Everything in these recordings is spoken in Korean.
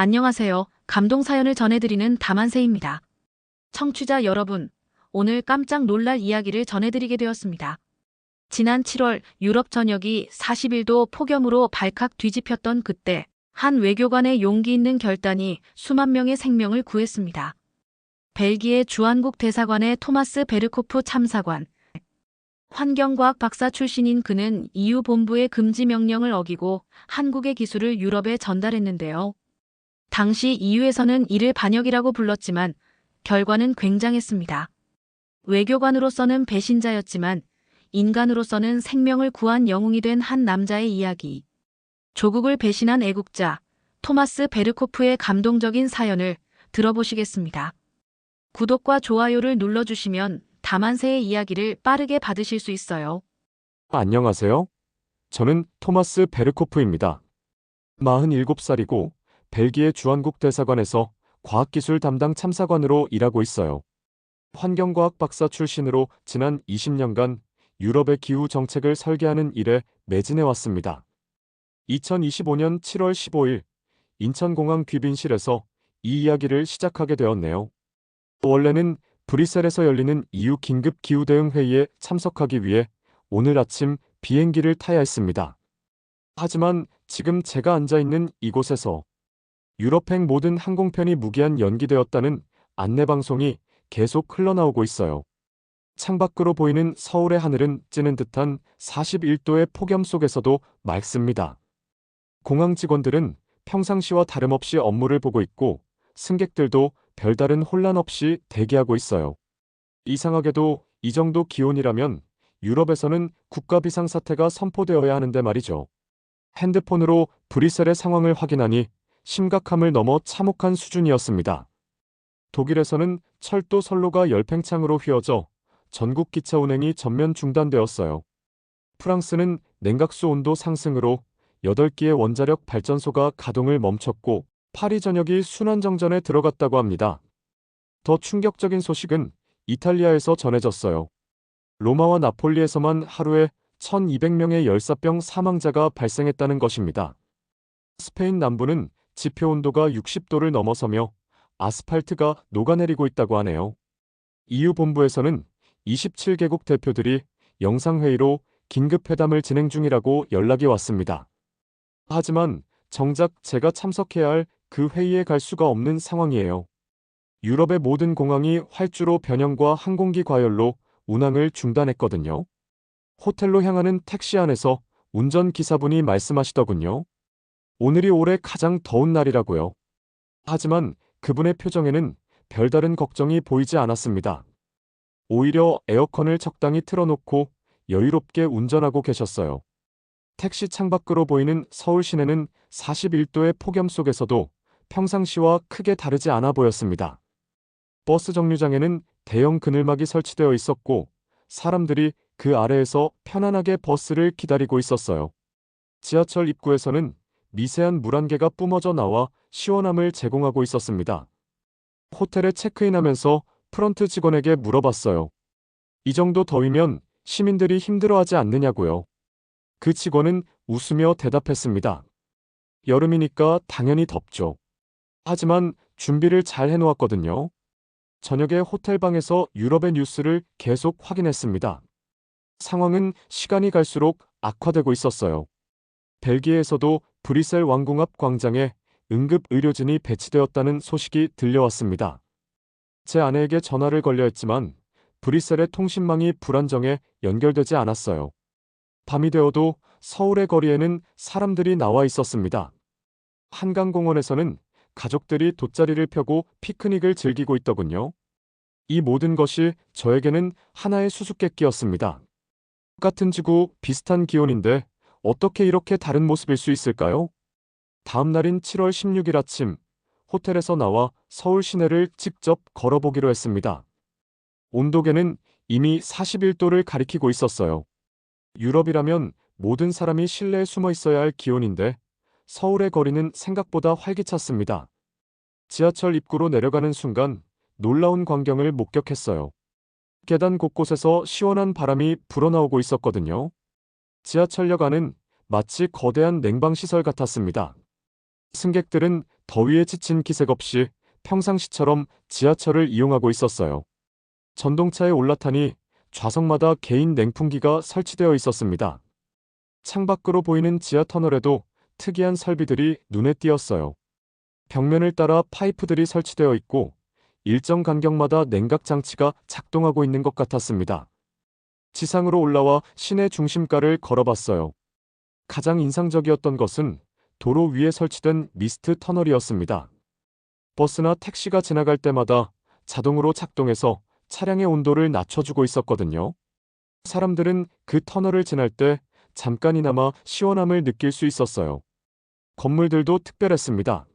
안녕하세요. 감동 사연을 전해드리는 다만세입니다. 청취자 여러분, 오늘 깜짝 놀랄 이야기를 전해드리게 되었습니다. 지난 7월 유럽 전역이 41도 폭염으로 발칵 뒤집혔던 그때 한 외교관의 용기 있는 결단이 수만 명의 생명을 구했습니다. 벨기에 주한국 대사관의 토마스 베르코프 참사관. 환경과학 박사 출신인 그는 EU 본부의 금지 명령을 어기고 한국의 기술을 유럽에 전달했는데요. 당시 EU에서는 이를 반역이라고 불렀지만 결과는 굉장했습니다. 외교관으로서는 배신자였지만 인간으로서는 생명을 구한 영웅이 된 한 남자의 이야기. 조국을 배신한 애국자 토마스 베르코프의 감동적인 사연을 들어보시겠습니다. 구독과 좋아요를 눌러주시면 다만세의 이야기를 빠르게 받으실 수 있어요. 안녕하세요. 저는 토마스 베르코프입니다. 47살이고 벨기에 주한국 대사관에서 과학기술 담당 참사관으로 일하고 있어요. 환경과학 박사 출신으로 지난 20년간 유럽의 기후 정책을 설계하는 일에 매진해 왔습니다. 2025년 7월 15일 인천공항 귀빈실에서 이 이야기를 시작하게 되었네요. 원래는 브뤼셀에서 열리는 EU 긴급 기후대응 회의에 참석하기 위해 오늘 아침 비행기를 타야 했습니다. 하지만 지금 제가 앉아 있는 이곳에서 유럽행 모든 항공편이 무기한 연기되었다는 안내방송이 계속 흘러나오고 있어요. 창밖으로 보이는 서울의 하늘은 찌는 듯한 41도의 폭염 속에서도 맑습니다. 공항 직원들은 평상시와 다름없이 업무를 보고 있고 승객들도 별다른 혼란 없이 대기하고 있어요. 이상하게도 이 정도 기온이라면 유럽에서는 국가 비상사태가 선포되어야 하는데 말이죠. 핸드폰으로 브뤼셀의 상황을 확인하니 심각함을 넘어 참혹한 수준이었습니다. 독일에서는 철도 선로가 열팽창으로 휘어져 전국 기차 운행이 전면 중단되었어요. 프랑스는 냉각수 온도 상승으로 8기의 원자력 발전소가 가동을 멈췄고 파리 전역이 순환정전에 들어갔다고 합니다. 더 충격적인 소식은 이탈리아에서 전해졌어요. 로마와 나폴리에서만 하루에 1200명의 열사병 사망자가 발생했다는 것입니다. 스페인 남부는 지표 온도가 60도를 넘어서며 아스팔트가 녹아내리고 있다고 하네요. EU 본부에서는 27개국 대표들이 영상회의로 긴급회담을 진행 중이라고 연락이 왔습니다. 하지만 정작 제가 참석해야 할 그 회의에 갈 수가 없는 상황이에요. 유럽의 모든 공항이 활주로 변형과 항공기 과열로 운항을 중단했거든요. 호텔로 향하는 택시 안에서 운전기사분이 말씀하시더군요. 오늘이 올해 가장 더운 날이라고요. 하지만 그분의 표정에는 별다른 걱정이 보이지 않았습니다. 오히려 에어컨을 적당히 틀어놓고 여유롭게 운전하고 계셨어요. 택시 창밖으로 보이는 서울 시내는 41도의 폭염 속에서도 평상시와 크게 다르지 않아 보였습니다. 버스 정류장에는 대형 그늘막이 설치되어 있었고 사람들이 그 아래에서 편안하게 버스를 기다리고 있었어요. 지하철 입구에서는 미세한 물안개가 뿜어져 나와 시원함을 제공하고 있었습니다. 호텔에 체크인하면서 프런트 직원에게 물어봤어요. 이 정도 더위면 시민들이 힘들어하지 않느냐고요. 그 직원은 웃으며 대답했습니다. 여름이니까 당연히 덥죠. 하지만 준비를 잘 해놓았거든요. 저녁에 호텔방에서 유럽의 뉴스를 계속 확인했습니다. 상황은 시간이 갈수록 악화되고 있었어요. 벨기에에서도 브뤼셀 왕궁 앞 광장에 응급 의료진이 배치되었다는 소식이 들려왔습니다. 제 아내에게 전화를 걸려 했지만 브뤼셀의 통신망이 불안정해 연결되지 않았어요. 밤이 되어도 서울의 거리에는 사람들이 나와 있었습니다. 한강공원에서는 가족들이 돗자리를 펴고 피크닉을 즐기고 있더군요. 이 모든 것이 저에게는 하나의 수수께끼였습니다. 똑같은 지구, 비슷한 기온인데 어떻게 이렇게 다른 모습일 수 있을까요? 다음 날인 7월 16일 아침, 호텔에서 나와 서울 시내를 직접 걸어보기로 했습니다. 온도계는 이미 41도를 가리키고 있었어요. 유럽이라면 모든 사람이 실내에 숨어 있어야 할 기온인데 서울의 거리는 생각보다 활기찼습니다. 지하철 입구로 내려가는 순간 놀라운 광경을 목격했어요. 계단 곳곳에서 시원한 바람이 불어나오고 있었거든요. 지하철역 안은 마치 거대한 냉방시설 같았습니다. 승객들은 더위에 지친 기색 없이 평상시처럼 지하철을 이용하고 있었어요. 전동차에 올라타니 좌석마다 개인 냉풍기가 설치되어 있었습니다. 창밖으로 보이는 지하 터널에도 특이한 설비들이 눈에 띄었어요. 벽면을 따라 파이프들이 설치되어 있고 일정 간격마다 냉각 장치가 작동하고 있는 것 같았습니다. 지상으로 올라와 시내 중심가를 걸어봤어요. 가장 인상적이었던 것은 도로 위에 설치된 미스트 터널이었습니다. 버스나 택시가 지나갈 때마다 자동으로 작동해서 차량의 온도를 낮춰주고 있었거든요. 사람들은 그 터널을 지날 때 잠깐이나마 시원함을 느낄 수 있었어요. 건물들도 특별했습니다.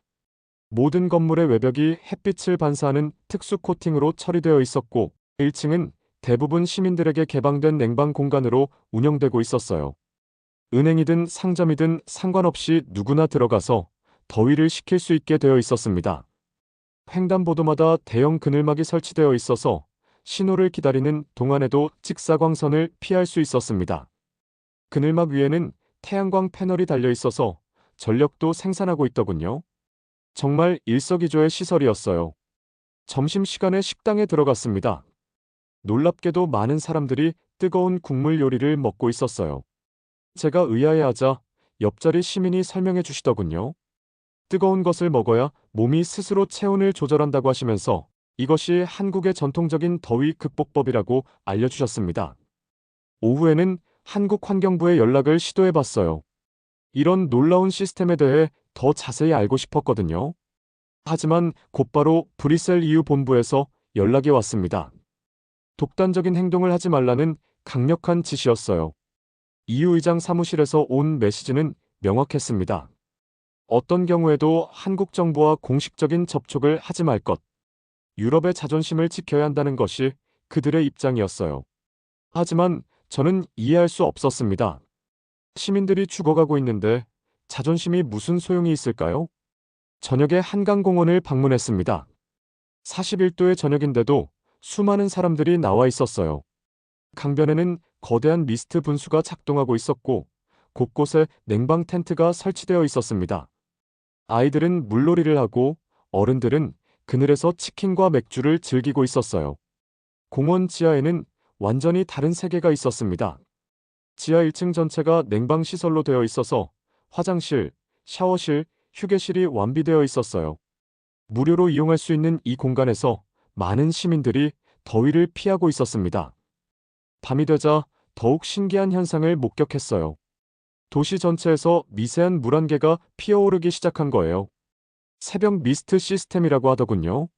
모든 건물의 외벽이 햇빛을 반사하는 특수 코팅으로 처리되어 있었고 1층은 대부분 시민들에게 개방된 냉방 공간으로 운영되고 있었어요. 은행이든 상점이든 상관없이 누구나 들어가서 더위를 식힐 수 있게 되어 있었습니다. 횡단보도마다 대형 그늘막이 설치되어 있어서 신호를 기다리는 동안에도 직사광선을 피할 수 있었습니다. 그늘막 위에는 태양광 패널이 달려 있어서 전력도 생산하고 있더군요. 정말 일석이조의 시설이었어요. 점심시간에 식당에 들어갔습니다. 놀랍게도 많은 사람들이 뜨거운 국물 요리를 먹고 있었어요. 제가 의아해하자 옆자리 시민이 설명해 주시더군요. 뜨거운 것을 먹어야 몸이 스스로 체온을 조절한다고 하시면서 이것이 한국의 전통적인 더위 극복법이라고 알려주셨습니다. 오후에는 한국환경부에 연락을 시도해 봤어요. 이런 놀라운 시스템에 대해 더 자세히 알고 싶었거든요. 하지만 곧바로 브뤼셀 EU 본부에서 연락이 왔습니다. 독단적인 행동을 하지 말라는 강력한 지시였어요. EU 의장 사무실에서 온 메시지는 명확했습니다. 어떤 경우에도 한국 정부와 공식적인 접촉을 하지 말 것. 유럽의 자존심을 지켜야 한다는 것이 그들의 입장이었어요. 하지만 저는 이해할 수 없었습니다. 시민들이 죽어가고 있는데 자존심이 무슨 소용이 있을까요? 저녁에 한강공원을 방문했습니다. 41도의 저녁인데도 수많은 사람들이 나와 있었어요. 강변에는 거대한 미스트 분수가 작동하고 있었고 곳곳에 냉방 텐트가 설치되어 있었습니다. 아이들은 물놀이를 하고 어른들은 그늘에서 치킨과 맥주를 즐기고 있었어요. 공원 지하에는 완전히 다른 세계가 있었습니다. 지하 1층 전체가 냉방시설로 되어 있어서 화장실, 샤워실, 휴게실이 완비되어 있었어요. 무료로 이용할 수 있는 이 공간에서 많은 시민들이 더위를 피하고 있었습니다. 밤이 되자 더욱 신기한 현상을 목격했어요. 도시 전체에서 미세한 물안개가 피어오르기 시작한 거예요. 새벽 미스트 시스템이라고 하더군요.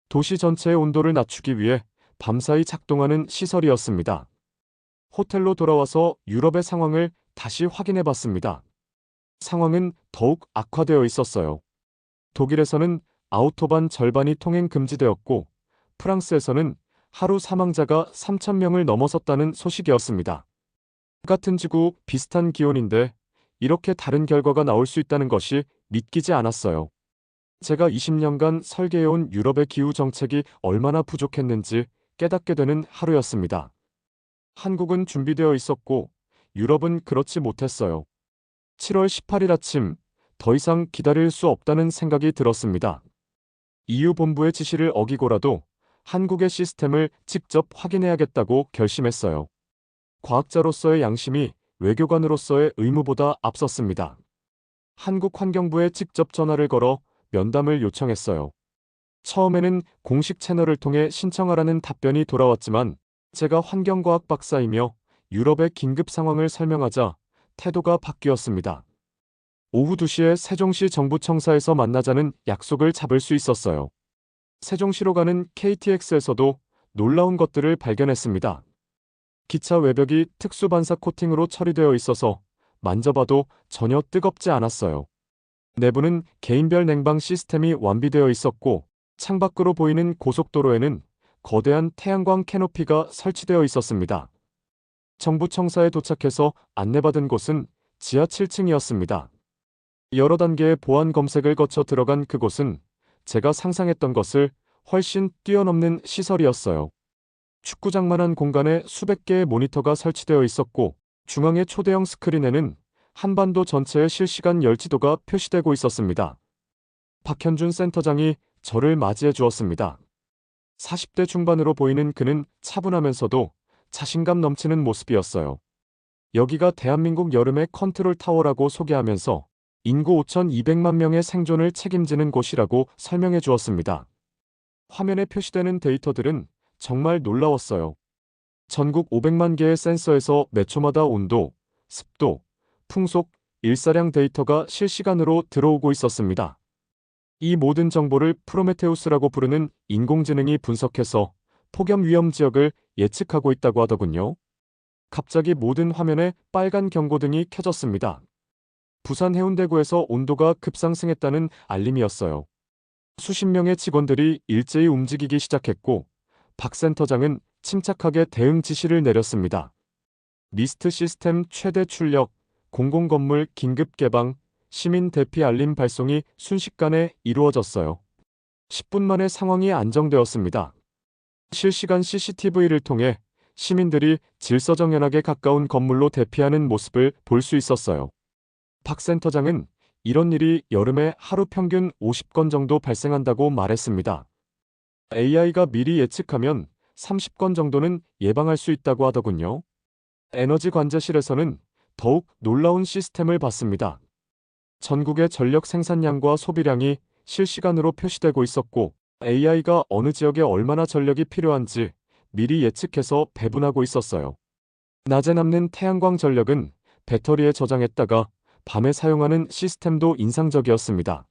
도시 전체의 온도를 낮추기 위해 밤사이 작동하는 시설이었습니다. 호텔로 돌아와서 유럽의 상황을 다시 확인해 봤습니다. 상황은 더욱 악화되어 있었어요. 독일에서는 아우토반 절반이 통행 금지되었고 프랑스에서는 하루 사망자가 3,000명을 넘어섰다는 소식이었습니다. 같은 지구, 비슷한 기온인데 이렇게 다른 결과가 나올 수 있다는 것이 믿기지 않았어요. 제가 20년간 설계해온 유럽의 기후 정책이 얼마나 부족했는지 깨닫게 되는 하루였습니다. 한국은 준비되어 있었고 유럽은 그렇지 못했어요. 7월 18일 아침, 더 이상 기다릴 수 없다는 생각이 들었습니다. EU 본부의 지시를 어기고라도 한국의 시스템을 직접 확인해야겠다고 결심했어요. 과학자로서의 양심이 외교관으로서의 의무보다 앞섰습니다. 한국환경부에 직접 전화를 걸어 면담을 요청했어요. 처음에는 공식 채널을 통해 신청하라는 답변이 돌아왔지만 제가 환경과학 박사이며 유럽의 긴급 상황을 설명하자 태도가 바뀌었습니다. 오후 2시에 세종시 정부청사에서 만나자는 약속을 잡을 수 있었어요. 세종시로 가는 KTX에서도 놀라운 것들을 발견했습니다. 기차 외벽이 특수 반사 코팅으로 처리되어 있어서 만져봐도 전혀 뜨겁지 않았어요. 내부는 개인별 냉방 시스템이 완비되어 있었고 창밖으로 보이는 고속도로에는 거대한 태양광 캐노피가 설치되어 있었습니다. 정부청사에 도착해서 안내받은 곳은 지하 7층이었습니다. 여러 단계의 보안 검색을 거쳐 들어간 그곳은 제가 상상했던 것을 훨씬 뛰어넘는 시설이었어요. 축구장만한 공간에 수백 개의 모니터가 설치되어 있었고 중앙의 초대형 스크린에는 한반도 전체의 실시간 열지도가 표시되고 있었습니다. 박현준 센터장이 저를 맞이해 주었습니다. 40대 중반으로 보이는 그는 차분하면서도 자신감 넘치는 모습이었어요. 여기가 대한민국 여름의 컨트롤 타워라고 소개하면서 인구 5,200만 명의 생존을 책임지는 곳이라고 설명해 주었습니다. 화면에 표시되는 데이터들은 정말 놀라웠어요. 전국 500만 개의 센서에서 몇 초마다 온도, 습도, 풍속, 일사량 데이터가 실시간으로 들어오고 있었습니다. 이 모든 정보를 프로메테우스라고 부르는 인공지능이 분석해서 폭염 위험 지역을 예측하고 있다고 하더군요. 갑자기 모든 화면에 빨간 경고등이 켜졌습니다. 부산 해운대구에서 온도가 급상승했다는 알림이었어요. 수십 명의 직원들이 일제히 움직이기 시작했고, 박 센터장은 침착하게 대응 지시를 내렸습니다. 미스트 시스템 최대 출력, 공공건물 긴급 개방, 시민 대피 알림 발송이 순식간에 이루어졌어요. 10분 만에 상황이 안정되었습니다. 실시간 CCTV를 통해 시민들이 질서정연하게 가까운 건물로 대피하는 모습을 볼 수 있었어요. 박 센터장은 이런 일이 여름에 하루 평균 50건 정도 발생한다고 말했습니다. AI가 미리 예측하면 30건 정도는 예방할 수 있다고 하더군요. 에너지 관제실에서는 더욱 놀라운 시스템을 봤습니다. 전국의 전력 생산량과 소비량이 실시간으로 표시되고 있었고, AI가 어느 지역에 얼마나 전력이 필요한지 미리 예측해서 배분하고 있었어요. 낮에 남는 태양광 전력은 배터리에 저장했다가 밤에 사용하는 시스템도 인상적이었습니다.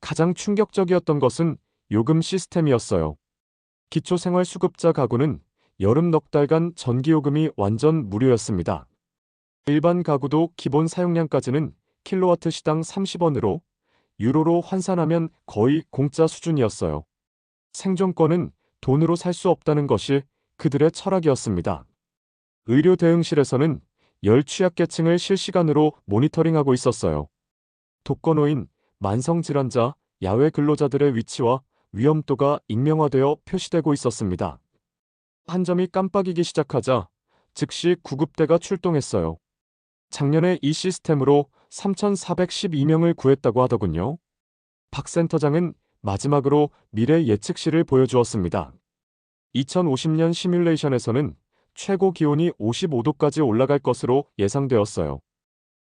가장 충격적이었던 것은 요금 시스템이었어요. 기초생활수급자 가구는 여름 넉 달간 전기요금이 완전 무료였습니다. 일반 가구도 기본 사용량까지는 킬로와트 시당 30원으로 유로로 환산하면 거의 공짜 수준이었어요. 생존권은 돈으로 살 수 없다는 것이 그들의 철학이었습니다. 의료 대응실에서는 열 취약계층을 실시간으로 모니터링하고 있었어요. 독거노인, 만성질환자, 야외 근로자들의 위치와 위험도가 익명화되어 표시되고 있었습니다. 한 점이 깜빡이기 시작하자 즉시 구급대가 출동했어요. 작년에 이 시스템으로 3,412명을 구했다고 하더군요. 박 센터장은 마지막으로 미래 예측시를 보여주었습니다. 2050년 시뮬레이션에서는 최고 기온이 55도까지 올라갈 것으로 예상되었어요.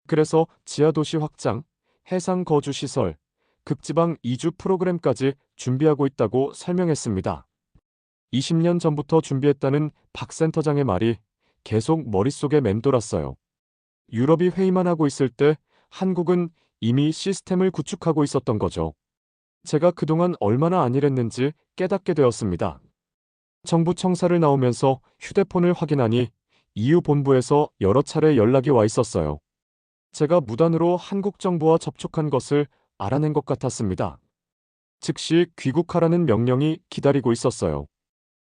그래서 지하도시 확장, 해상 거주 시설, 극지방 이주 프로그램까지 준비하고 있다고 설명했습니다. 20년 전부터 준비했다는 박 센터장의 말이 계속 머릿속에 맴돌았어요. 유럽이 회의만 하고 있을 때 한국은 이미 시스템을 구축하고 있었던 거죠. 제가 그동안 얼마나 안일했는지 깨닫게 되었습니다. 정부 청사를 나오면서 휴대폰을 확인하니 EU 본부에서 여러 차례 연락이 와 있었어요. 제가 무단으로 한국 정부와 접촉한 것을 알아낸 것 같았습니다. 즉시 귀국하라는 명령이 기다리고 있었어요.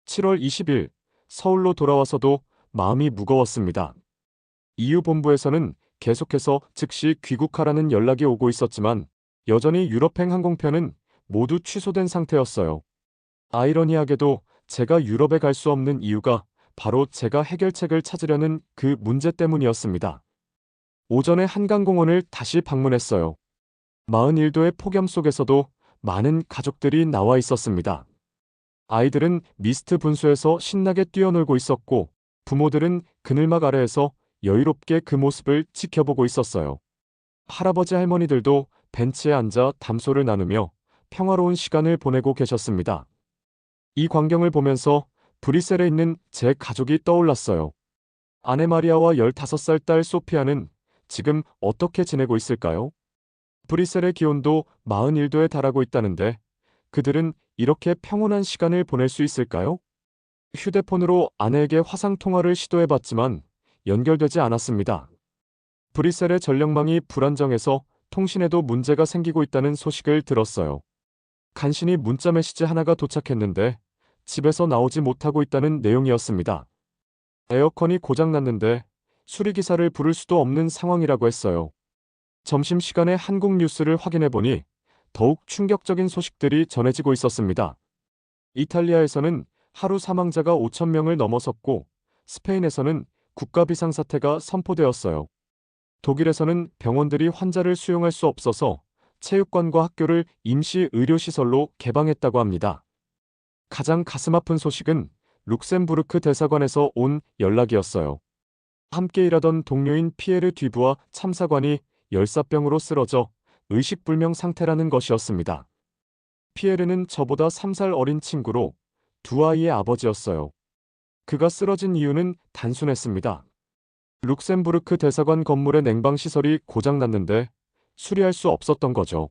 7월 20일 서울로 돌아와서도 마음이 무거웠습니다. EU 본부에서는 계속해서 즉시 귀국하라는 연락이 오고 있었지만 여전히 유럽행 항공편은 모두 취소된 상태였어요. 아이러니하게도 제가 유럽에 갈 수 없는 이유가 바로 제가 해결책을 찾으려는 그 문제 때문이었습니다. 오전에 한강공원을 다시 방문했어요. 41도의 폭염 속에서도 많은 가족들이 나와 있었습니다. 아이들은 미스트 분수에서 신나게 뛰어놀고 있었고 부모들은 그늘막 아래에서 여유롭게 그 모습을 지켜보고 있었어요. 할아버지 할머니들도 벤치에 앉아 담소를 나누며 평화로운 시간을 보내고 계셨습니다. 이 광경을 보면서 브뤼셀에 있는 제 가족이 떠올랐어요. 아내 마리아와 15살 딸 소피아는 지금 어떻게 지내고 있을까요? 브뤼셀의 기온도 41도에 달하고 있다는데 그들은 이렇게 평온한 시간을 보낼 수 있을까요? 휴대폰으로 아내에게 화상통화를 시도해봤지만 연결되지 않았습니다. 브뤼셀의 전력망이 불안정해서 통신에도 문제가 생기고 있다는 소식을 들었어요. 간신히 문자 메시지 하나가 도착했는데 집에서 나오지 못하고 있다는 내용이었습니다. 에어컨이 고장났는데 수리기사를 부를 수도 없는 상황이라고 했어요. 점심시간에 한국 뉴스를 확인해보니 더욱 충격적인 소식들이 전해지고 있었습니다. 이탈리아에서는 하루 사망자가 5,000명을 넘어섰고 스페인에서는 국가 비상사태가 선포되었어요. 독일에서는 병원들이 환자를 수용할 수 없어서 체육관과 학교를 임시 의료시설로 개방했다고 합니다. 가장 가슴 아픈 소식은 룩셈부르크 대사관에서 온 연락이었어요. 함께 일하던 동료인 피에르 뒤부와 참사관이 열사병으로 쓰러져 의식불명 상태라는 것이었습니다. 피에르는 저보다 3살 어린 친구로 두 아이의 아버지였어요. 그가 쓰러진 이유는 단순했습니다. 룩셈부르크 대사관 건물의 냉방시설이 고장났는데 수리할 수 없었던 거죠.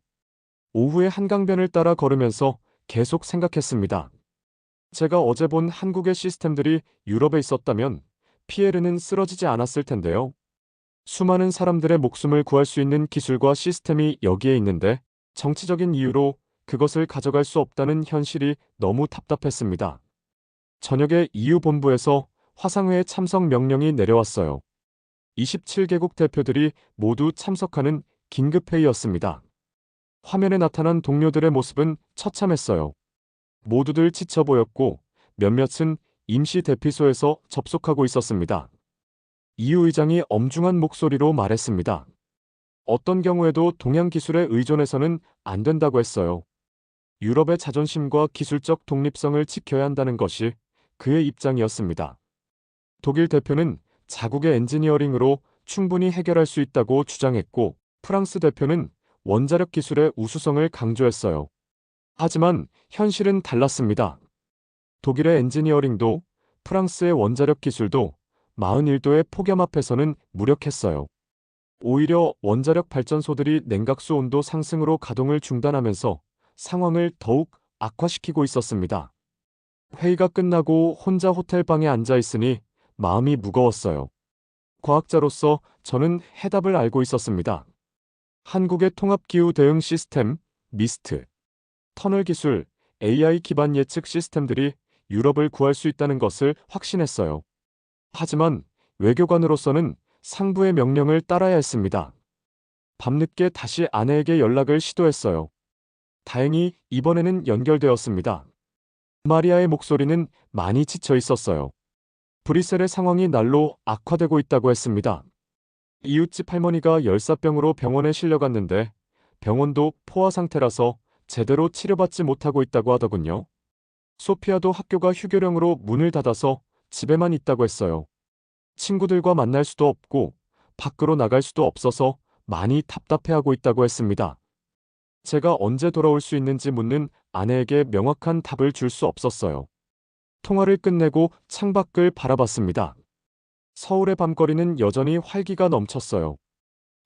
오후에 한강변을 따라 걸으면서 계속 생각했습니다. 제가 어제 본 한국의 시스템들이 유럽에 있었다면 피에르는 쓰러지지 않았을 텐데요. 수많은 사람들의 목숨을 구할 수 있는 기술과 시스템이 여기에 있는데 정치적인 이유로 그것을 가져갈 수 없다는 현실이 너무 답답했습니다. 저녁에 EU 본부에서 화상회의 참석 명령이 내려왔어요. 27개국 대표들이 모두 참석하는 긴급회의였습니다. 화면에 나타난 동료들의 모습은 처참했어요. 모두들 지쳐 보였고 몇몇은 임시 대피소에서 접속하고 있었습니다. EU 의장이 엄중한 목소리로 말했습니다. 어떤 경우에도 동양 기술에 의존해서는 안 된다고 했어요. 유럽의 자존심과 기술적 독립성을 지켜야 한다는 것이 그의 입장이었습니다. 독일 대표는 자국의 엔지니어링으로 충분히 해결할 수 있다고 주장했고, 프랑스 대표는 원자력 기술의 우수성을 강조했어요. 하지만 현실은 달랐습니다. 독일의 엔지니어링도 프랑스의 원자력 기술도 41도의 폭염 앞에서는 무력했어요. 오히려 원자력 발전소들이 냉각수 온도 상승으로 가동을 중단하면서 상황을 더욱 악화시키고 있었습니다. 회의가 끝나고 혼자 호텔방에 앉아 있으니 마음이 무거웠어요. 과학자로서 저는 해답을 알고 있었습니다. 한국의 통합기후 대응 시스템, 미스트, 터널 기술, AI 기반 예측 시스템들이 유럽을 구할 수 있다는 것을 확신했어요. 하지만 외교관으로서는 상부의 명령을 따라야 했습니다. 밤늦게 다시 아내에게 연락을 시도했어요. 다행히 이번에는 연결되었습니다. 마리아의 목소리는 많이 지쳐 있었어요. 브뤼셀의 상황이 날로 악화되고 있다고 했습니다. 이웃집 할머니가 열사병으로 병원에 실려갔는데 병원도 포화 상태라서 제대로 치료받지 못하고 있다고 하더군요. 소피아도 학교가 휴교령으로 문을 닫아서 집에만 있다고 했어요. 친구들과 만날 수도 없고 밖으로 나갈 수도 없어서 많이 답답해하고 있다고 했습니다. 제가 언제 돌아올 수 있는지 묻는 아내에게 명확한 답을 줄 수 없었어요. 통화를 끝내고 창밖을 바라봤습니다. 서울의 밤거리는 여전히 활기가 넘쳤어요.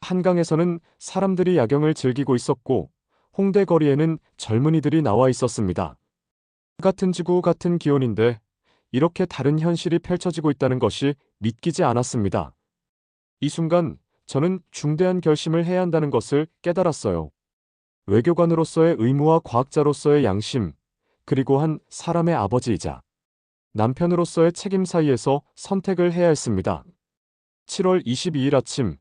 한강에서는 사람들이 야경을 즐기고 있었고 홍대 거리에는 젊은이들이 나와 있었습니다. 같은 지구 같은 기온인데 이렇게 다른 현실이 펼쳐지고 있다는 것이 믿기지 않았습니다. 이 순간 저는 중대한 결심을 해야 한다는 것을 깨달았어요. 외교관으로서의 의무와 과학자로서의 양심, 그리고 한 사람의 아버지이자 남편으로서의 책임 사이에서 선택을 해야 했습니다. 7월 22일 아침,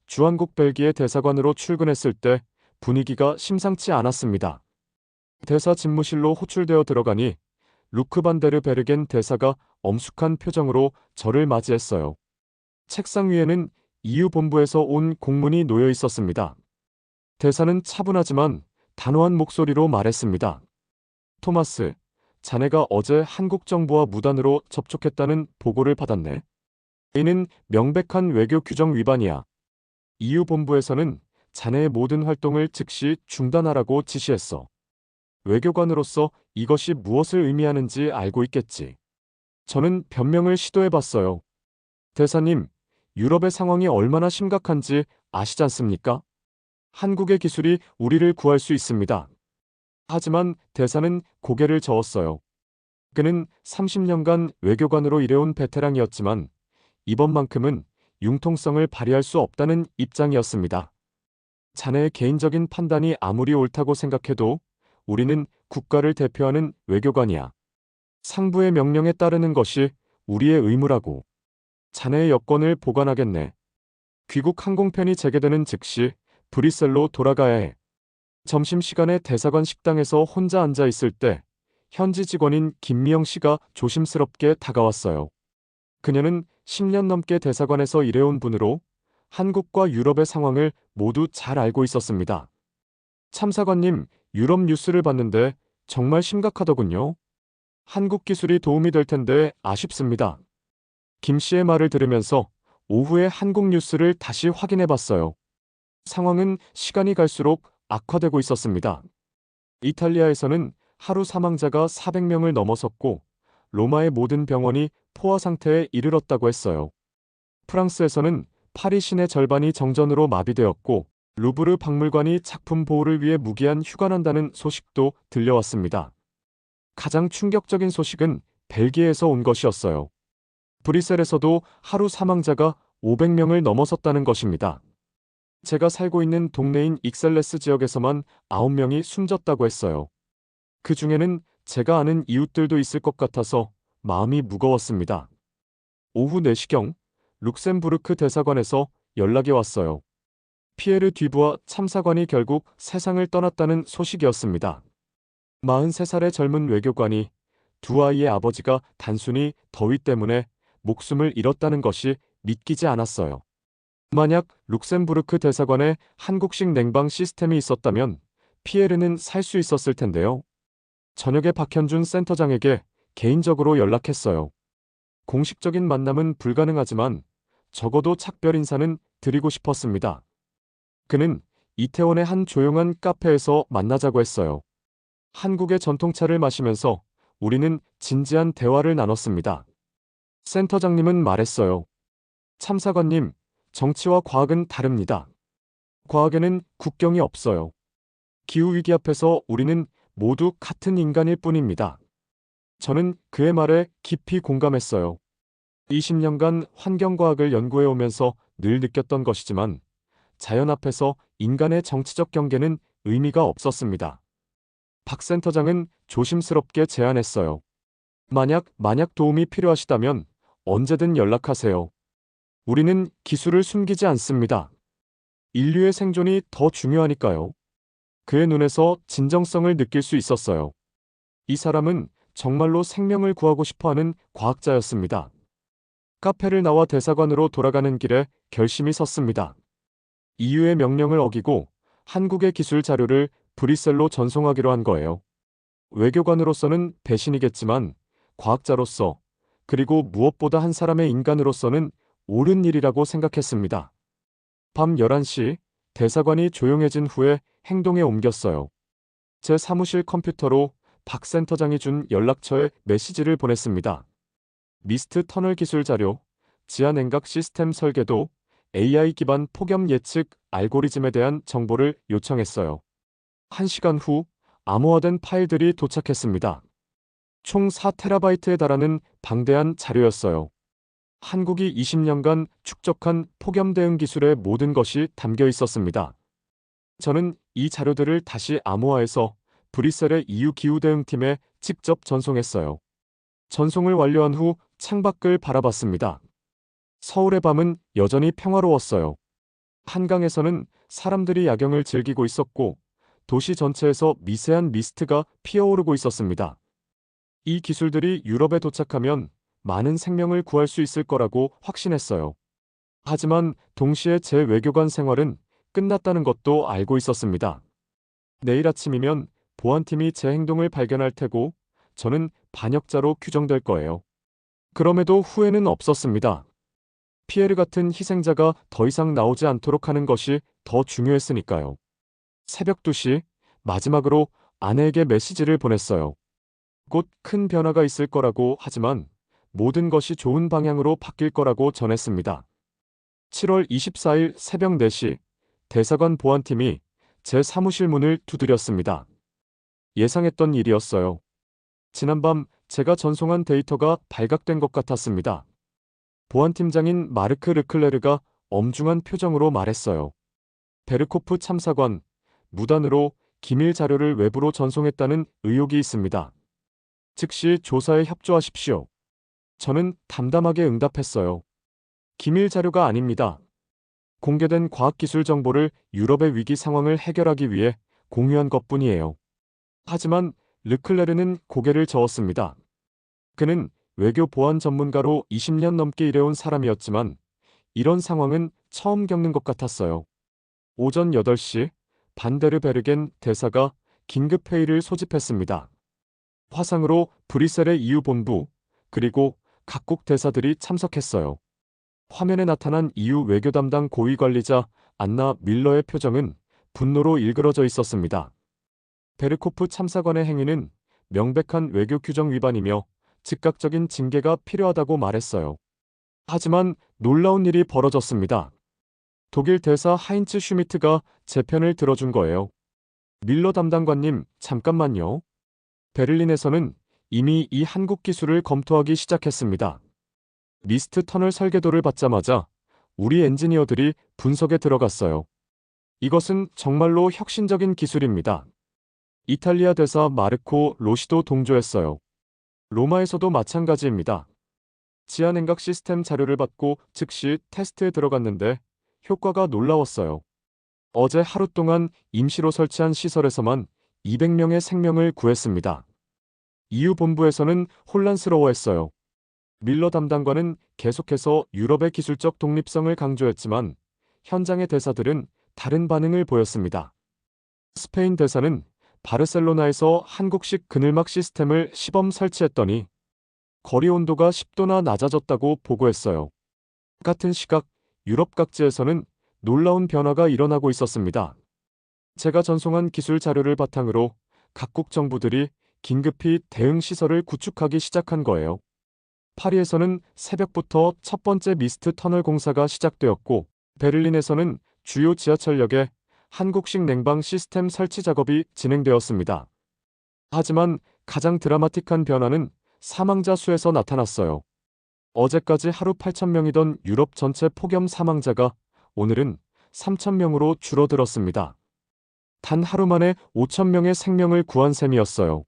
주한국 벨기에 대사관으로 출근했을 때 분위기가 심상치 않았습니다. 대사 집무실로 호출되어 들어가니 루크 반데르 베르겐 대사가 엄숙한 표정으로 저를 맞이했어요. 책상 위에는 EU 본부에서 온 공문이 놓여 있었습니다. 대사는 차분하지만 단호한 목소리로 말했습니다. 토마스, 자네가 어제 한국 정부와 무단으로 접촉했다는 보고를 받았네. 이는 명백한 외교 규정 위반이야. EU 본부에서는 자네의 모든 활동을 즉시 중단하라고 지시했어. 외교관으로서 이것이 무엇을 의미하는지 알고 있겠지. 저는 변명을 시도해봤어요. 대사님, 유럽의 상황이 얼마나 심각한지 아시지 않습니까? 한국의 기술이 우리를 구할 수 있습니다. 하지만 대사는 고개를 저었어요. 그는 30년간 외교관으로 일해온 베테랑이었지만 이번만큼은 융통성을 발휘할 수 없다는 입장이었습니다. 자네의 개인적인 판단이 아무리 옳다고 생각해도 우리는 국가를 대표하는 외교관이야. 상부의 명령에 따르는 것이 우리의 의무라고. 자네의 여권을 보관하겠네. 귀국 항공편이 재개되는 즉시 브뤼셀로 돌아가야 해. 점심시간에 대사관 식당에서 혼자 앉아 있을 때 현지 직원인 김미영 씨가 조심스럽게 다가왔어요. 그녀는 10년 넘게 대사관에서 일해온 분으로 한국과 유럽의 상황을 모두 잘 알고 있었습니다. 참사관님, 유럽 뉴스를 봤는데 정말 심각하더군요. 한국 기술이 도움이 될 텐데 아쉽습니다. 김 씨의 말을 들으면서 오후에 한국 뉴스를 다시 확인해 봤어요. 상황은 시간이 갈수록 악화되고 있었습니다. 이탈리아에서는 하루 사망자가 400명을 넘어섰고 로마의 모든 병원이 포화 상태에 이르렀다고 했어요. 프랑스에서는 파리 시내 절반이 정전으로 마비되었고 루브르 박물관이 작품 보호를 위해 무기한 휴관한다는 소식도 들려왔습니다. 가장 충격적인 소식은 벨기에에서 온 것이었어요. 브뤼셀에서도 하루 사망자가 500명을 넘어섰다는 것입니다. 제가 살고 있는 동네인 익셀레스 지역에서만 9명이 숨졌다고 했어요. 그 중에는 제가 아는 이웃들도 있을 것 같아서 마음이 무거웠습니다. 오후 4시경 룩셈부르크 대사관에서 연락이 왔어요. 피에르 뒤부아 참사관이 결국 세상을 떠났다는 소식이었습니다. 43살의 젊은 외교관이 두 아이의 아버지가 단순히 더위 때문에 목숨을 잃었다는 것이 믿기지 않았어요. 만약 룩셈부르크 대사관에 한국식 냉방 시스템이 있었다면 피에르는 살 수 있었을 텐데요. 저녁에 박현준 센터장에게 개인적으로 연락했어요. 공식적인 만남은 불가능하지만 적어도 작별 인사는 드리고 싶었습니다. 그는 이태원의 한 조용한 카페에서 만나자고 했어요. 한국의 전통차를 마시면서 우리는 진지한 대화를 나눴습니다. 센터장님은 말했어요. 참사관님, 정치와 과학은 다릅니다. 과학에는 국경이 없어요. 기후위기 앞에서 우리는 모두 같은 인간일 뿐입니다. 저는 그의 말에 깊이 공감했어요. 20년간 환경과학을 연구해 오면서 늘 느꼈던 것이지만 자연 앞에서 인간의 정치적 경계는 의미가 없었습니다. 박 센터장은 조심스럽게 제안했어요. 만약 도움이 필요하시다면 언제든 연락하세요. 우리는 기술을 숨기지 않습니다. 인류의 생존이 더 중요하니까요. 그의 눈에서 진정성을 느낄 수 있었어요. 이 사람은 정말로 생명을 구하고 싶어하는 과학자였습니다. 카페를 나와 대사관으로 돌아가는 길에 결심이 섰습니다. EU의 명령을 어기고 한국의 기술 자료를 브뤼셀로 전송하기로 한 거예요. 외교관으로서는 배신이겠지만 과학자로서 그리고 무엇보다 한 사람의 인간으로서는 옳은 일이라고 생각했습니다. 밤 11시 대사관이 조용해진 후에 행동에 옮겼어요. 제 사무실 컴퓨터로 박 센터장이 준 연락처에 메시지를 보냈습니다. 미스트 터널 기술 자료, 지하 냉각 시스템 설계도, AI 기반 폭염 예측 알고리즘에 대한 정보를 요청했어요. 1시간 후 암호화된 파일들이 도착했습니다. 총 4TB에 달하는 방대한 자료였어요. 한국이 20년간 축적한 폭염 대응 기술의 모든 것이 담겨 있었습니다. 저는 이 자료들을 다시 암호화해서 브뤼셀의 EU 기후 대응팀에 직접 전송했어요. 전송을 완료한 후 창밖을 바라봤습니다. 서울의 밤은 여전히 평화로웠어요. 한강에서는 사람들이 야경을 즐기고 있었고 도시 전체에서 미세한 미스트가 피어오르고 있었습니다. 이 기술들이 유럽에 도착하면 많은 생명을 구할 수 있을 거라고 확신했어요. 하지만 동시에 제 외교관 생활은 끝났다는 것도 알고 있었습니다. 내일 아침이면 보안팀이 제 행동을 발견할 테고 저는 반역자로 규정될 거예요. 그럼에도 후회는 없었습니다. 피에르 같은 희생자가 더 이상 나오지 않도록 하는 것이 더 중요했으니까요. 새벽 2시 마지막으로 아내에게 메시지를 보냈어요. 곧 큰 변화가 있을 거라고 하지만 모든 것이 좋은 방향으로 바뀔 거라고 전했습니다. 7월 24일 새벽 4시 대사관 보안팀이 제 사무실 문을 두드렸습니다. 예상했던 일이었어요. 지난밤 제가 전송한 데이터가 발각된 것 같았습니다. 보안팀장인 마르크 르클레르가 엄중한 표정으로 말했어요. 베르코프 참사관, 무단으로 기밀 자료를 외부로 전송했다는 의혹이 있습니다. 즉시 조사에 협조하십시오. 저는 담담하게 응답했어요. 기밀 자료가 아닙니다. 공개된 과학기술 정보를 유럽의 위기 상황을 해결하기 위해 공유한 것뿐이에요. 하지만 르클레르는 고개를 저었습니다. 그는 외교 보안 전문가로 20년 넘게 일해온 사람이었지만 이런 상황은 처음 겪는 것 같았어요. 오전 8시 반데르베르겐 대사가 긴급 회의를 소집했습니다. 화상으로 브뤼셀의 EU 본부, 그리고 각국 대사들이 참석했어요. 화면에 나타난 EU 외교 담당 고위 관리자 안나 밀러의 표정은 분노로 일그러져 있었습니다. 베르코프 참사관의 행위는 명백한 외교 규정 위반이며 즉각적인 징계가 필요하다고 말했어요. 하지만 놀라운 일이 벌어졌습니다. 독일 대사 하인츠 슈미트가 제 편을 들어준 거예요. 밀러 담당관님, 잠깐만요. 베를린에서는 이미 이 한국 기술을 검토하기 시작했습니다. 미스트 터널 설계도를 받자마자 우리 엔지니어들이 분석에 들어갔어요. 이것은 정말로 혁신적인 기술입니다. 이탈리아 대사 마르코 로시도 동조했어요. 로마에서도 마찬가지입니다. 지하 냉각 시스템 자료를 받고 즉시 테스트에 들어갔는데 효과가 놀라웠어요. 어제 하루 동안 임시로 설치한 시설에서만 200명의 생명을 구했습니다. EU 본부에서는 혼란스러워했어요. 밀러 담당관은 계속해서 유럽의 기술적 독립성을 강조했지만 현장의 대사들은 다른 반응을 보였습니다. 스페인 대사는 바르셀로나에서 한국식 그늘막 시스템을 시범 설치했더니 거리 온도가 10도나 낮아졌다고 보고했어요. 같은 시각 유럽 각지에서는 놀라운 변화가 일어나고 있었습니다. 제가 전송한 기술 자료를 바탕으로 각국 정부들이 긴급히 대응 시설을 구축하기 시작한 거예요. 파리에서는 새벽부터 첫 번째 미스트 터널 공사가 시작되었고, 베를린에서는 주요 지하철역에 한국식 냉방 시스템 설치 작업이 진행되었습니다. 하지만 가장 드라마틱한 변화는 사망자 수에서 나타났어요. 어제까지 하루 8,000명이던 유럽 전체 폭염 사망자가 오늘은 3,000명으로 줄어들었습니다. 단 하루 만에 5,000명의 생명을 구한 셈이었어요.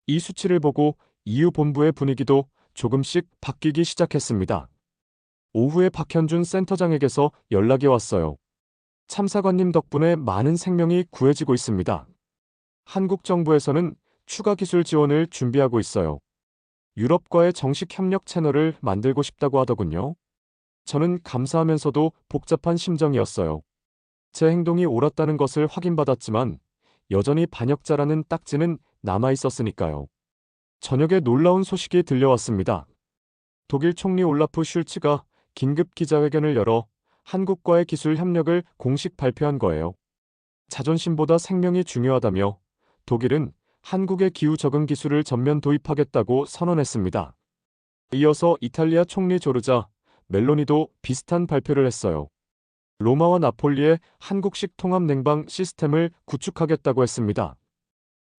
이 수치를 보고 EU 본부의 분위기도 조금씩 바뀌기 시작했습니다. 오후에 박현준 센터장에게서 연락이 왔어요. 참사관님 덕분에 많은 생명이 구해지고 있습니다. 한국 정부에서는 추가 기술 지원을 준비하고 있어요. 유럽과의 정식 협력 채널을 만들고 싶다고 하더군요. 저는 감사하면서도 복잡한 심정이었어요. 제 행동이 옳았다는 것을 확인받았지만 여전히 반역자라는 딱지는 남아 있었으니까요. 저녁에 놀라운 소식이 들려왔습니다. 독일 총리 올라프 슐츠가 긴급 기자회견을 열어 한국과의 기술 협력을 공식 발표한 거예요. 자존심보다 생명이 중요하다며 독일은 한국의 기후 적응 기술을 전면 도입하겠다고 선언했습니다. 이어서 이탈리아 총리 조르자 멜로니도 비슷한 발표를 했어요. 로마와 나폴리에 한국식 통합 냉방 시스템을 구축하겠다고 했습니다.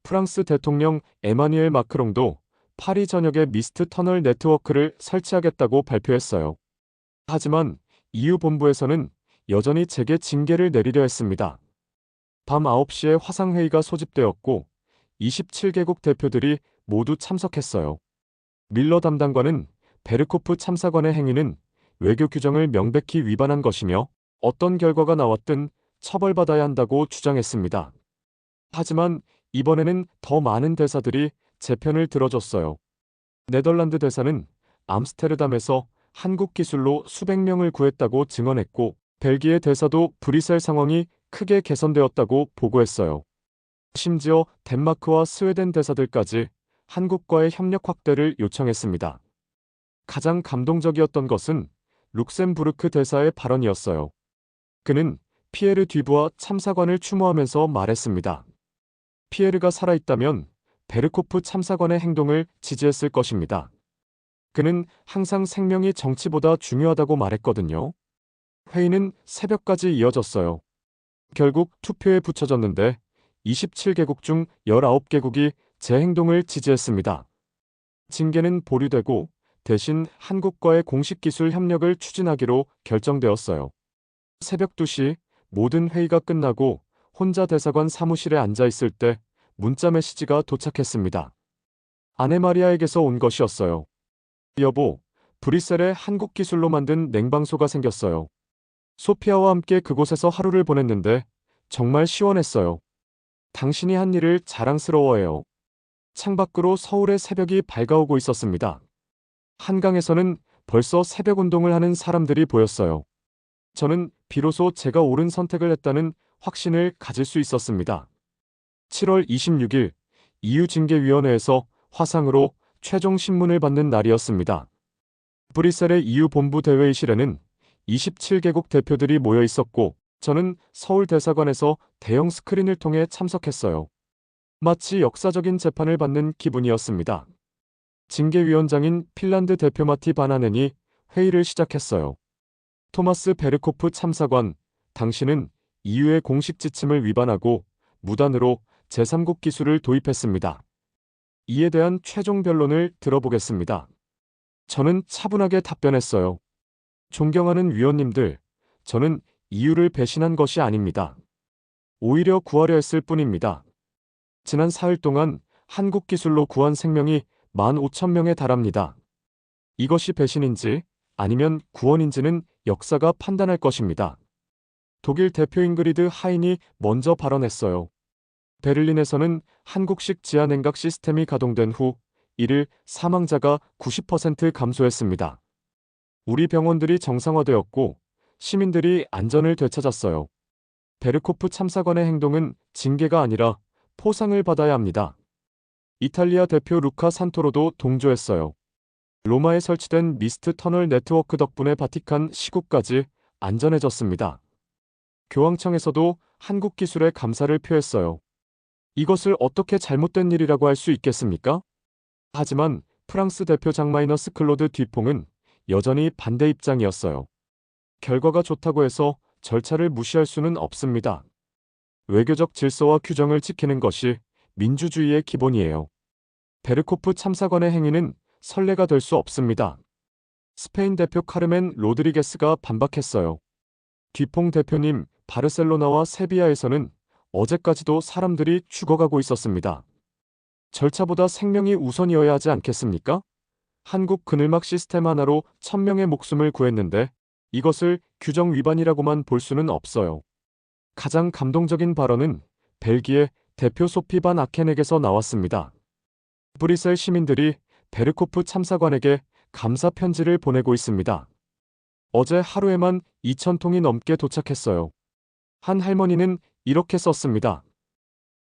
프랑스 대통령 에마뉘엘 마크롱도 파리 전역에 미스트 터널 네트워크를 설치하겠다고 발표했어요. 하지만 EU 본부에서는 여전히 제게 징계를 내리려 했습니다. 밤 9시에 화상회의가 소집되었고 27개국 대표들이 모두 참석했어요. 밀러 담당관은 베르코프 참사관의 행위는 외교 규정을 명백히 위반한 것이며 어떤 결과가 나왔든 처벌받아야 한다고 주장했습니다. 하지만 이번에는 더 많은 대사들이 제 편을 들어줬어요. 네덜란드 대사는 암스테르담에서 한국 기술로 수백 명을 구했다고 증언했고, 벨기에 대사도 브뤼셀 상황이 크게 개선되었다고 보고했어요. 심지어 덴마크와 스웨덴 대사들까지 한국과의 협력 확대를 요청했습니다. 가장 감동적이었던 것은 룩셈부르크 대사의 발언이었어요. 그는 피에르 뒤부와 참사관을 추모하면서 말했습니다. 피에르가 살아있다면 베르코프 참사관의 행동을 지지했을 것입니다. 그는 항상 생명이 정치보다 중요하다고 말했거든요. 회의는 새벽까지 이어졌어요. 결국 투표에 붙여졌는데 27개국 중 19개국이 제 행동을 지지했습니다. 징계는 보류되고 대신 한국과의 공식 기술 협력을 추진하기로 결정되었어요. 새벽 2시 모든 회의가 끝나고 혼자 대사관 사무실에 앉아 있을 때 문자 메시지가 도착했습니다. 아내 마리아에게서 온 것이었어요. 여보, 브뤼셀에 한국 기술로 만든 냉방소가 생겼어요. 소피아와 함께 그곳에서 하루를 보냈는데 정말 시원했어요. 당신이 한 일을 자랑스러워해요. 창밖으로 서울의 새벽이 밝아오고 있었습니다. 한강에서는 벌써 새벽 운동을 하는 사람들이 보였어요. 저는 비로소 제가 옳은 선택을 했다는 확신을 가질 수 있었습니다. 7월 26일 EU 징계위원회에서 화상으로 최종 심문을 받는 날이었습니다. 브뤼셀의 EU 본부 대회의실에는 27개국 대표들이 모여 있었고 저는 서울 대사관에서 대형 스크린을 통해 참석했어요. 마치 역사적인 재판을 받는 기분이었습니다. 징계위원장인 핀란드 대표 마티 바나넨이 회의를 시작했어요. 토마스 베르코프 참사관, 당신은 EU의 공식 지침을 위반하고 무단으로 제3국 기술을 도입했습니다. 이에 대한 최종 변론을 들어보겠습니다. 저는 차분하게 답변했어요. 존경하는 위원님들, 저는 EU를 배신한 것이 아닙니다. 오히려 구하려 했을 뿐입니다. 지난 4일 동안 한국 기술로 구한 생명이 15,000명에 달합니다. 이것이 배신인지 아니면 구원인지는 역사가 판단할 것입니다. 독일 대표 잉그리드 하인이 먼저 발언했어요. 베를린에서는 한국식 지하냉각 시스템이 가동된 후 1일 사망자가 90% 감소했습니다. 우리 병원들이 정상화되었고 시민들이 안전을 되찾았어요. 베르코프 참사관의 행동은 징계가 아니라 포상을 받아야 합니다. 이탈리아 대표 루카 산토로도 동조했어요. 로마에 설치된 미스트 터널 네트워크 덕분에 바티칸 시국까지 안전해졌습니다. 교황청에서도 한국 기술에 감사를 표했어요. 이것을 어떻게 잘못된 일이라고 할 수 있겠습니까? 하지만 프랑스 대표 장마이너스 클로드 뒤퐁은 여전히 반대 입장이었어요. 결과가 좋다고 해서 절차를 무시할 수는 없습니다. 외교적 질서와 규정을 지키는 것이 민주주의의 기본이에요. 베르코프 참사관의 행위는 선례가 될 수 없습니다. 스페인 대표 카르멘 로드리게스가 반박했어요. 뒤퐁 대표님, 바르셀로나와 세비야에서는 어제까지도 사람들이 죽어가고 있었습니다. 절차보다 생명이 우선이어야 하지 않겠습니까? 한국 그늘막 시스템 하나로 1,000명의 목숨을 구했는데 이것을 규정 위반이라고만 볼 수는 없어요. 가장 감동적인 발언은 벨기에 대표 소피 반 아켄에게서 나왔습니다. 브뤼셀 시민들이 베르코프 참사관에게 감사 편지를 보내고 있습니다. 어제 하루에만 2,000통이 넘게 도착했어요. 한 할머니는 이렇게 썼습니다.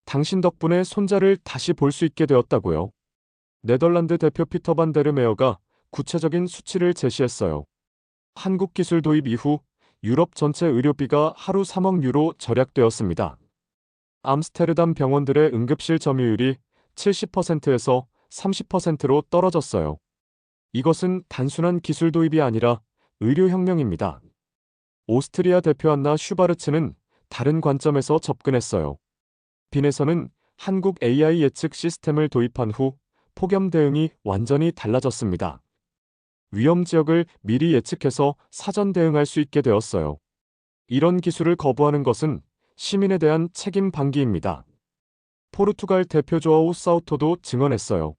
당신 덕분에 손자를 다시 볼 수 있게 되었다고요. 네덜란드 대표 피터 반 데르메어가 구체적인 수치를 제시했어요. 한국 기술 도입 이후 유럽 전체 의료비가 하루 3억 유로 절약되었습니다. 암스테르담 병원들의 응급실 점유율이 70%에서 30%로 떨어졌어요. 이것은 단순한 기술 도입이 아니라 의료혁명입니다. 오스트리아 대표 안나 슈바르츠는 다른 관점에서 접근했어요. 빈에서는 한국 AI 예측 시스템을 도입한 후 폭염 대응이 완전히 달라졌습니다. 위험 지역을 미리 예측해서 사전 대응할 수 있게 되었어요. 이런 기술을 거부하는 것은 시민에 대한 책임 방기입니다. 포르투갈 대표 조아우 사우토도 증언했어요.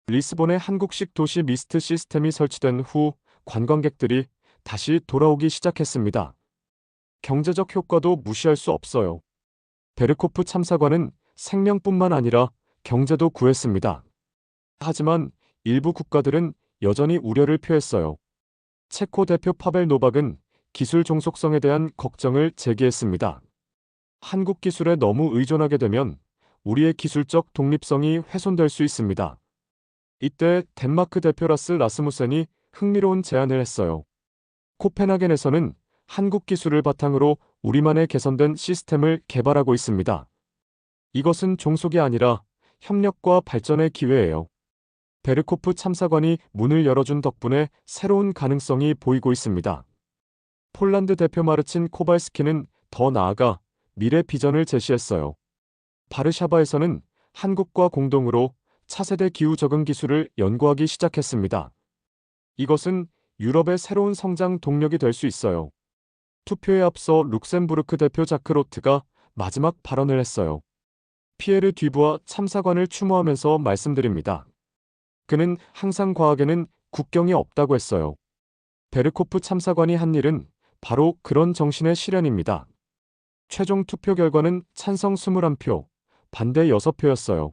리스본의 한국식 도시 미스트 시스템이 설치된 후 관광객들이 다시 돌아오기 시작했습니다. 경제적 효과도 무시할 수 없어요. 베르코프 참사관은 생명뿐만 아니라 경제도 구했습니다. 하지만 일부 국가들은 여전히 우려를 표했어요. 체코 대표 파벨 노박은 기술 종속성에 대한 걱정을 제기했습니다. 한국 기술에 너무 의존하게 되면 우리의 기술적 독립성이 훼손될 수 있습니다. 이때 덴마크 대표 라스 라스무센이 흥미로운 제안을 했어요. 코펜하겐에서는 한국 기술을 바탕으로 우리만의 개선된 시스템을 개발하고 있습니다. 이것은 종속이 아니라 협력과 발전의 기회예요. 베르코프 참사관이 문을 열어준 덕분에 새로운 가능성이 보이고 있습니다. 폴란드 대표 마르친 코발스키는 더 나아가 미래 비전을 제시했어요. 바르샤바에서는 한국과 공동으로 차세대 기후 적응 기술을 연구하기 시작했습니다. 이것은 유럽의 새로운 성장 동력이 될 수 있어요. 투표에 앞서 룩셈부르크 대표 자크 로트가 마지막 발언을 했어요. 피에르 뒤부아 참사관을 추모하면서 말씀드립니다. 그는 항상 과학에는 국경이 없다고 했어요. 베르코프 참사관이 한 일은 바로 그런 정신의 실현입니다. 최종 투표 결과는 찬성 21표, 반대 6표였어요.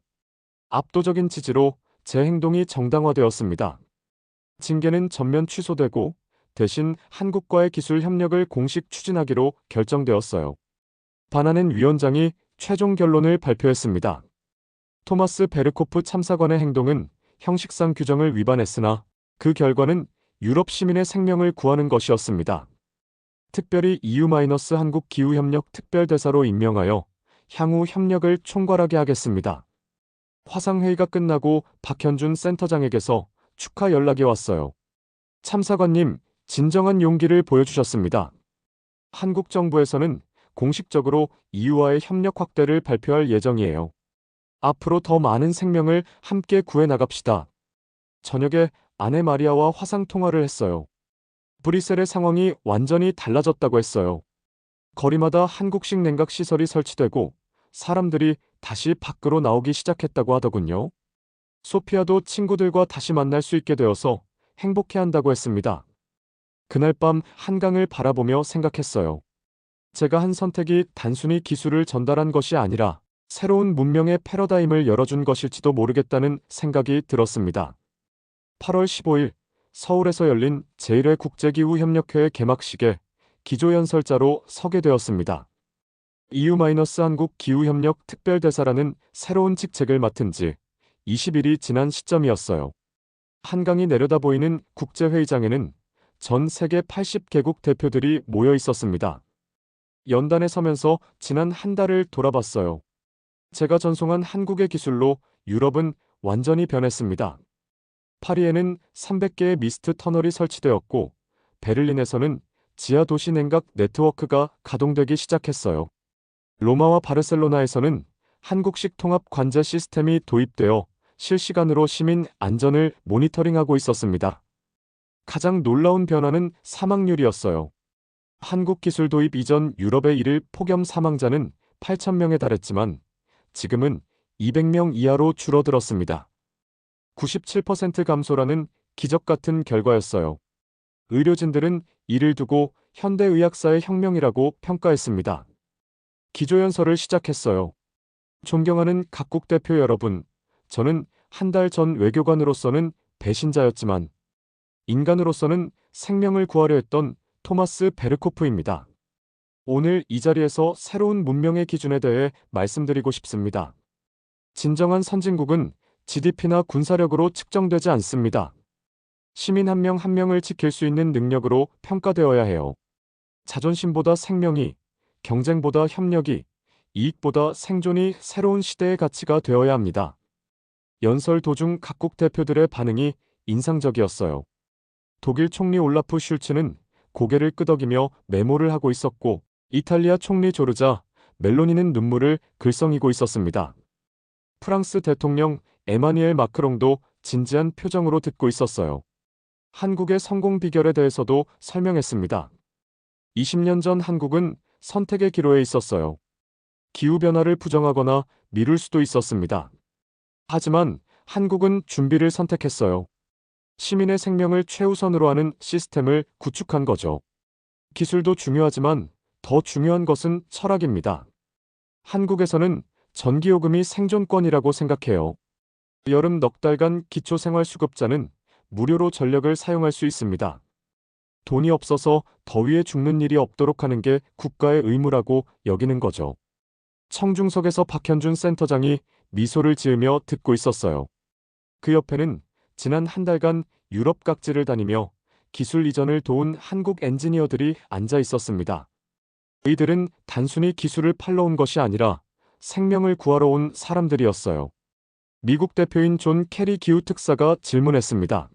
압도적인 지지로 제 행동이 정당화되었습니다. 징계는 전면 취소되고 대신 한국과의 기술 협력을 공식 추진하기로 결정되었어요. 바나넨 위원장이 최종 결론을 발표했습니다. 토마스 베르코프 참사관의 행동은 형식상 규정을 위반했으나 그 결과는 유럽 시민의 생명을 구하는 것이었습니다. 특별히 EU-한국 기후협력 특별대사로 임명하여 향후 협력을 총괄하게 하겠습니다. 화상회의가 끝나고 박현준 센터장에게서 축하 연락이 왔어요. 참사관님, 진정한 용기를 보여주셨습니다. 한국 정부에서는 공식적으로 EU와의 협력 확대를 발표할 예정이에요. 앞으로 더 많은 생명을 함께 구해나갑시다. 저녁에 아내 마리아와 화상 통화를 했어요. 브뤼셀의 상황이 완전히 달라졌다고 했어요. 거리마다 한국식 냉각 시설이 설치되고 사람들이 다시 밖으로 나오기 시작했다고 하더군요. 소피아도 친구들과 다시 만날 수 있게 되어서 행복해한다고 했습니다. 그날 밤 한강을 바라보며 생각했어요. 제가 한 선택이 단순히 기술을 전달한 것이 아니라 새로운 문명의 패러다임을 열어준 것일지도 모르겠다는 생각이 들었습니다. 8월 15일 서울에서 열린 제1회 국제기후협력회의 개막식에 기조연설자로 서게 되었습니다. EU-한국 기후협력 특별대사라는 새로운 직책을 맡은 지 20일이 지난 시점이었어요. 한강이 내려다보이는 국제회의장에는 전 세계 80개국 대표들이 모여 있었습니다. 연단에 서면서 지난 한 달을 돌아봤어요. 제가 전송한 한국의 기술로 유럽은 완전히 변했습니다. 파리에는 300개의 미스트 터널이 설치되었고 베를린에서는 지하 도시 냉각 네트워크가 가동되기 시작했어요. 로마와 바르셀로나에서는 한국식 통합 관제 시스템이 도입되어 실시간으로 시민 안전을 모니터링하고 있었습니다. 가장 놀라운 변화는 사망률이었어요. 한국 기술 도입 이전 유럽의 일일 폭염 사망자는 8,000명에 달했지만 지금은 200명 이하로 줄어들었습니다. 97% 감소라는 기적 같은 결과였어요. 의료진들은 이를 두고 현대의학사의 혁명이라고 평가했습니다. 기조연설을 시작했어요. 존경하는 각국 대표 여러분, 저는 한 달 전 외교관으로서는 배신자였지만 인간으로서는 생명을 구하려 했던 토마스 베르코프입니다. 오늘 이 자리에서 새로운 문명의 기준에 대해 말씀드리고 싶습니다. 진정한 선진국은 GDP나 군사력으로 측정되지 않습니다. 시민 한 명 한 명을 지킬 수 있는 능력으로 평가되어야 해요. 자존심보다 생명이, 경쟁보다 협력이, 이익보다 생존이 새로운 시대의 가치가 되어야 합니다. 연설 도중 각국 대표들의 반응이 인상적이었어요. 독일 총리 올라프 슐츠는 고개를 끄덕이며 메모를 하고 있었고 이탈리아 총리 조르자 멜로니는 눈물을 글썽이고 있었습니다. 프랑스 대통령 에마뉘엘 마크롱도 진지한 표정으로 듣고 있었어요. 한국의 성공 비결에 대해서도 설명했습니다. 20년 전 한국은 선택의 기로에 있었어요. 기후변화를 부정하거나 미룰 수도 있었습니다. 하지만 한국은 준비를 선택했어요. 시민의 생명을 최우선으로 하는 시스템을 구축한 거죠. 기술도 중요하지만 더 중요한 것은 철학입니다. 한국에서는 전기요금이 생존권이라고 생각해요. 여름 넉 달간 기초생활수급자는 무료로 전력을 사용할 수 있습니다. 돈이 없어서 더위에 죽는 일이 없도록 하는 게 국가의 의무라고 여기는 거죠. 청중석에서 박현준 센터장이 미소를 지으며 듣고 있었어요. 그 옆에는 지난 한 달간 유럽 각지를 다니며 기술 이전을 도운 한국 엔지니어들이 앉아 있었습니다. 이들은 단순히 기술을 팔러 온 것이 아니라 생명을 구하러 온 사람들이었어요. 미국 대표인 존 캐리 기후 특사가 질문했습니다.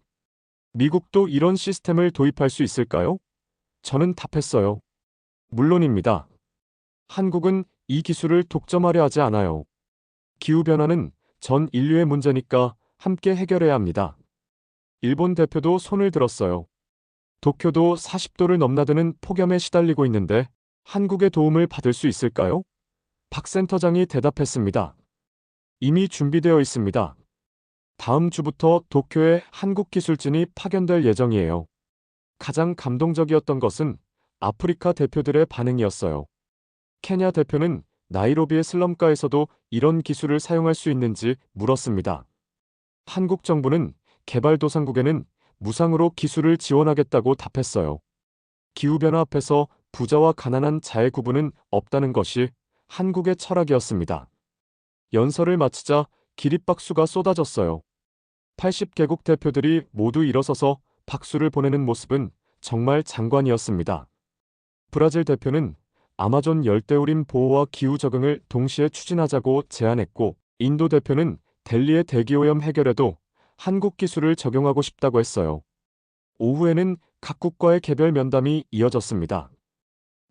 미국도 이런 시스템을 도입할 수 있을까요? 저는 답했어요. 물론입니다. 한국은 이 기술을 독점하려 하지 않아요. 기후변화는 전 인류의 문제니까 함께 해결해야 합니다. 일본 대표도 손을 들었어요. 도쿄도 40도를 넘나드는 폭염에 시달리고 있는데 한국의 도움을 받을 수 있을까요? 박 센터장이 대답했습니다. 이미 준비되어 있습니다. 다음 주부터 도쿄에 한국 기술진이 파견될 예정이에요. 가장 감동적이었던 것은 아프리카 대표들의 반응이었어요. 케냐 대표는 나이로비의 슬럼가에서도 이런 기술을 사용할 수 있는지 물었습니다. 한국 정부는 개발도상국에는 무상으로 기술을 지원하겠다고 답했어요. 기후변화 앞에서 부자와 가난한 자의 구분은 없다는 것이 한국의 철학이었습니다. 연설을 마치자 기립박수가 쏟아졌어요. 80개국 대표들이 모두 일어서서 박수를 보내는 모습은 정말 장관이었습니다. 브라질 대표는 아마존 열대우림 보호와 기후 적응을 동시에 추진하자고 제안했고, 인도 대표는 델리의 대기오염 해결에도 한국 기술을 적용하고 싶다고 했어요. 오후에는 각국과의 개별 면담이 이어졌습니다.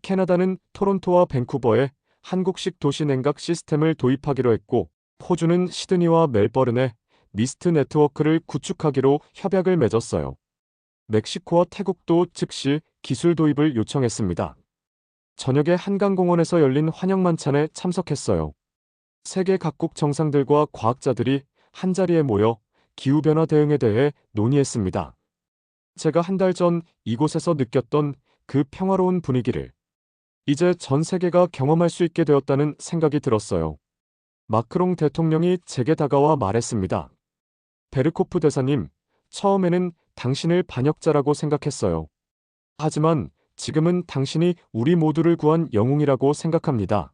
캐나다는 토론토와 밴쿠버에 한국식 도시 냉각 시스템을 도입하기로 했고, 호주는 시드니와 멜버른에 미스트 네트워크를 구축하기로 협약을 맺었어요. 멕시코와 태국도 즉시 기술 도입을 요청했습니다. 저녁에 한강공원에서 열린 환영 만찬에 참석했어요. 세계 각국 정상들과 과학자들이 한자리에 모여 기후변화 대응에 대해 논의했습니다. 제가 한 달 전 이곳에서 느꼈던 그 평화로운 분위기를 이제 전 세계가 경험할 수 있게 되었다는 생각이 들었어요. 마크롱 대통령이 제게 다가와 말했습니다. 베르코프 대사님, 처음에는 당신을 반역자라고 생각했어요. 하지만 지금은 당신이 우리 모두를 구한 영웅이라고 생각합니다.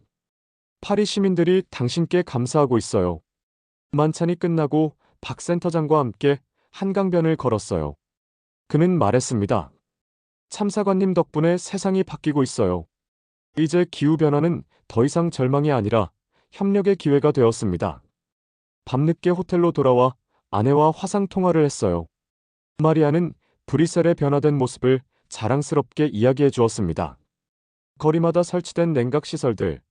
파리 시민들이 당신께 감사하고 있어요. 만찬이 끝나고 박 센터장과 함께 한강변을 걸었어요. 그는 말했습니다. 참사관님 덕분에 세상이 바뀌고 있어요. 이제 기후변화는 더 이상 절망이 아니라 협력의 기회가 되었습니다. 밤늦게 호텔로 돌아와 아내와 화상 통화를 했어요. 마리아는 브뤼셀의 변화된 모습을 자랑스럽게 이야기해 주었습니다. 거리마다 설치된 냉각시설들,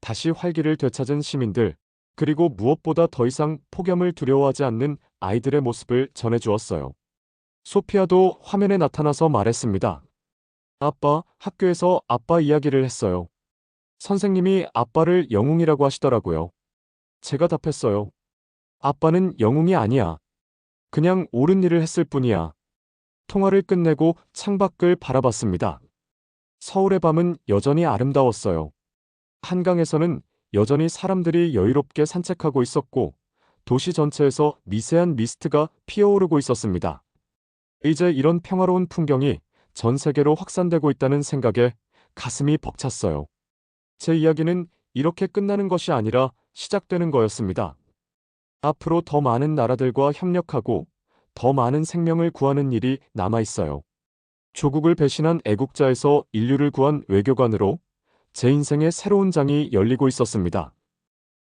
다시 활기를 되찾은 시민들, 그리고 무엇보다 더 이상 폭염을 두려워하지 않는 아이들의 모습을 전해 주었어요. 소피아도 화면에 나타나서 말했습니다. 아빠, 학교에서 아빠 이야기를 했어요. 선생님이 아빠를 영웅이라고 하시더라고요. 제가 답했어요. 아빠는 영웅이 아니야. 그냥 옳은 일을 했을 뿐이야. 통화를 끝내고 창밖을 바라봤습니다. 서울의 밤은 여전히 아름다웠어요. 한강에서는 여전히 사람들이 여유롭게 산책하고 있었고, 도시 전체에서 미세한 미스트가 피어오르고 있었습니다. 이제 이런 평화로운 풍경이 전 세계로 확산되고 있다는 생각에 가슴이 벅찼어요. 제 이야기는 이렇게 끝나는 것이 아니라 시작되는 거였습니다. 앞으로 더 많은 나라들과 협력하고 더 많은 생명을 구하는 일이 남아 있어요. 조국을 배신한 애국자에서 인류를 구한 외교관으로 제 인생의 새로운 장이 열리고 있었습니다.